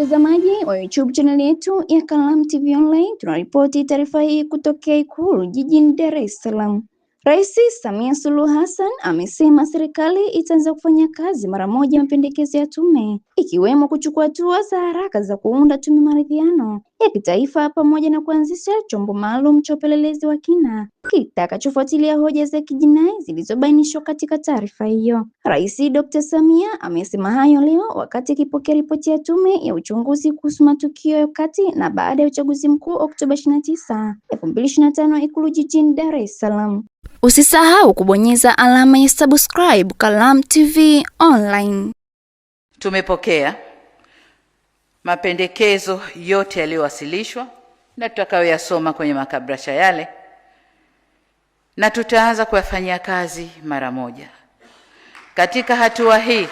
mtazamaji wa YouTube channel yetu ya Kalamu TV Online, tunaripoti taarifa hii kutokea Ikulu jijini Dar es Salaam. Rais Samia Suluhu Hassan amesema serikali itaanza kufanya kazi mara moja mapendekezo ya tume, ikiwemo kuchukua hatua za haraka za kuunda tume maridhiano ya kitaifa pamoja na kuanzisha chombo maalum cha upelelezi wa kina kitakachofuatilia hoja za kijinai zilizobainishwa katika taarifa hiyo. Rais Dr. Samia amesema hayo leo wakati akipokea ripoti ya tume ya uchunguzi kuhusu matukio ya wakati na baada ya uchaguzi mkuu Oktoba 29, 2025 Ikulu jijini Dar es Salaam. Usisahau kubonyeza alama ya subscribe Kalamu TV Online. Tumepokea mapendekezo yote yaliyowasilishwa na tutakayoyasoma kwenye makabrasha yale, na tutaanza kuyafanyia kazi mara moja. Katika hatua hii,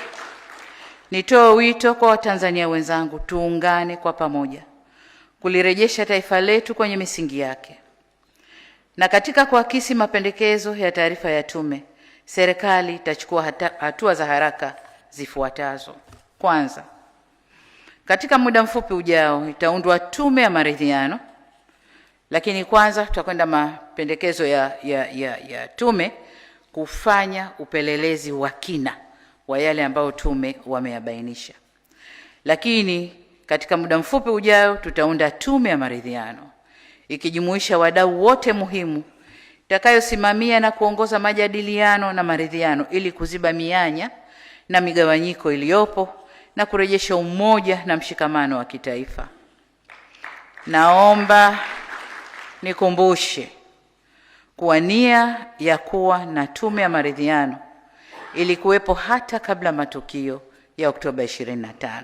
nitoe wito kwa Watanzania wenzangu, tuungane kwa pamoja kulirejesha taifa letu kwenye misingi yake. Na katika kuakisi mapendekezo ya taarifa ya tume, serikali itachukua hatua za haraka zifuatazo. Kwanza, katika muda mfupi ujao itaundwa tume ya maridhiano, lakini kwanza tutakwenda mapendekezo ya tume kufanya upelelezi wa kina wa yale ambayo tume wameyabainisha. Lakini katika muda mfupi ujao tutaunda tume ya maridhiano ikijumuisha wadau wote muhimu itakayosimamia na kuongoza majadiliano na maridhiano ili kuziba mianya na migawanyiko iliyopo na kurejesha umoja na mshikamano wa kitaifa. Naomba nikumbushe kuwa nia ya kuwa na tume ya maridhiano ilikuwepo hata kabla matukio ya Oktoba 25,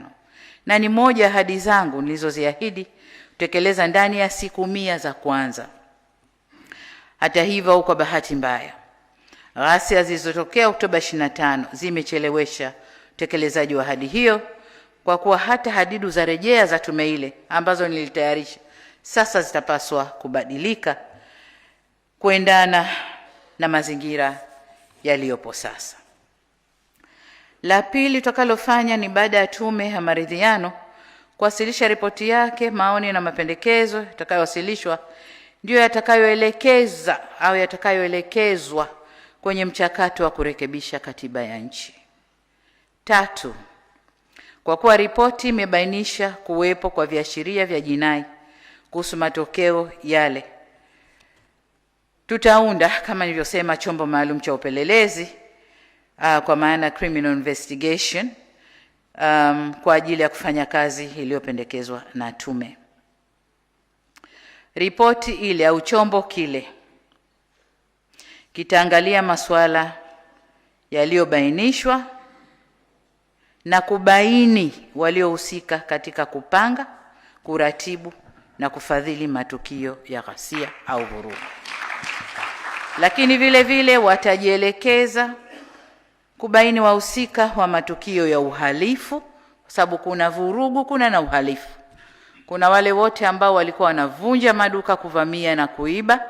na ni moja ya ahadi zangu nilizoziahidi kutekeleza ndani ya siku 100 za kwanza. Hata hivyo, kwa bahati mbaya, ghasia zilizotokea Oktoba 25 zimechelewesha utekelezaji wa ahadi hiyo, kwa kuwa hata hadidu za rejea za tume ile ambazo nilitayarisha sasa zitapaswa kubadilika kuendana na mazingira yaliyopo sasa. La pili tutakalofanya ni baada ya tume ya maridhiano kuwasilisha ripoti yake, maoni na mapendekezo yatakayowasilishwa ndio yatakayoelekeza au yatakayoelekezwa kwenye mchakato wa kurekebisha katiba ya nchi. Tatu, kwa kuwa ripoti imebainisha kuwepo kwa viashiria vya jinai kuhusu matokeo yale, tutaunda kama nilivyosema chombo maalum cha upelelezi kwa maana criminal investigation kwa ajili ya kufanya kazi iliyopendekezwa na tume. Ripoti ile au chombo kile kitaangalia masuala yaliyobainishwa na kubaini waliohusika katika kupanga, kuratibu na kufadhili matukio ya ghasia au vurugu. Lakini vile vile watajielekeza kubaini wahusika wa matukio ya uhalifu, kwa sababu kuna vurugu, kuna na uhalifu. Kuna wale wote ambao walikuwa wanavunja maduka, kuvamia na kuiba,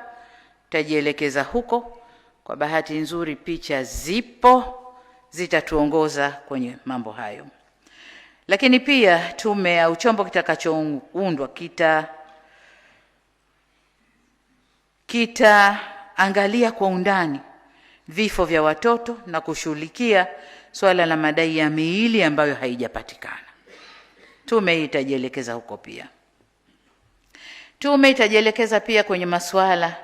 tajielekeza huko. Kwa bahati nzuri picha zipo zitatuongoza kwenye mambo hayo. Lakini pia tume au chombo kitakachoundwa kitaangalia kwa undani vifo vya watoto na kushughulikia swala la madai ya miili ambayo haijapatikana. Tume hii itajielekeza huko pia. Tume itajielekeza pia kwenye masuala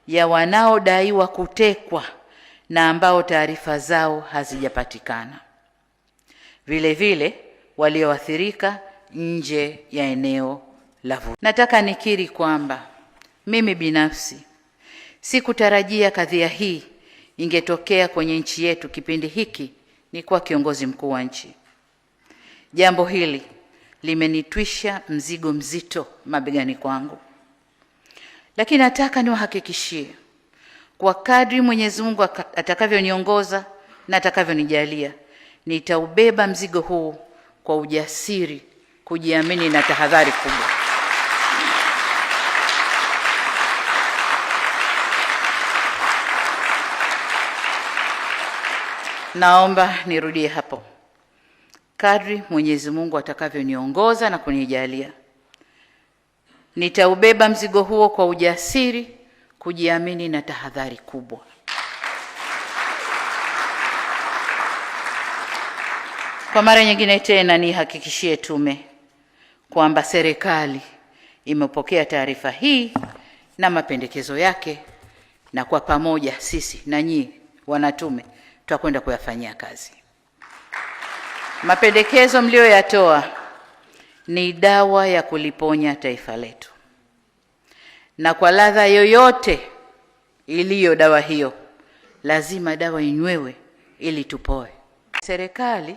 ya wanaodaiwa kutekwa na ambao taarifa zao hazijapatikana. Vile vile walioathirika nje ya eneo la vurugu. Nataka nikiri kwamba mimi binafsi sikutarajia kadhia hii ingetokea kwenye nchi yetu kipindi hiki ni kuwa kiongozi mkuu wa nchi. Jambo hili limenitwisha mzigo mzito mabegani kwangu. Lakini nataka niwahakikishie kwa kadri Mwenyezi Mungu atakavyoniongoza na atakavyonijalia, nitaubeba mzigo huu kwa ujasiri, kujiamini na tahadhari kubwa. Naomba nirudie hapo. kadri Mwenyezi Mungu atakavyoniongoza na kunijalia. Nitaubeba mzigo huo kwa ujasiri, kujiamini na tahadhari kubwa. Kwa mara nyingine tena nihakikishie tume kwamba serikali imepokea taarifa hii na mapendekezo yake, na kwa pamoja sisi na nyinyi wanatume tutakwenda kuyafanyia kazi. Mapendekezo mlioyatoa ni dawa ya kuliponya taifa letu, na kwa ladha yoyote iliyo dawa hiyo, lazima dawa inywewe ili tupoe. Serikali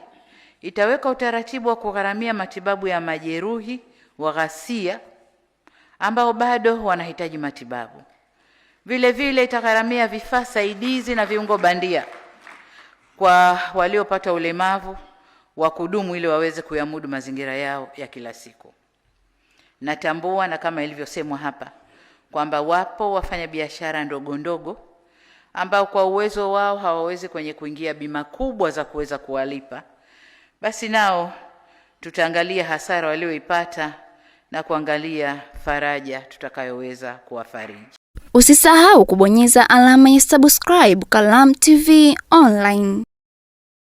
itaweka utaratibu wa kugharamia matibabu ya majeruhi wa ghasia ambao bado wanahitaji matibabu. Vile vile itagharamia vifaa saidizi na viungo bandia kwa waliopata ulemavu wa kudumu ili waweze kuyamudu mazingira yao ya kila siku. Natambua, na kama ilivyosemwa hapa, kwamba wapo wafanyabiashara ndogo ndogo ambao kwa uwezo wao hawawezi kuingia bima kubwa za kuweza kuwalipa. Basi nao tutaangalia hasara walioipata na kuangalia faraja tutakayoweza kuwafariji. Usisahau kubonyeza alama ya subscribe Kalamu TV Online.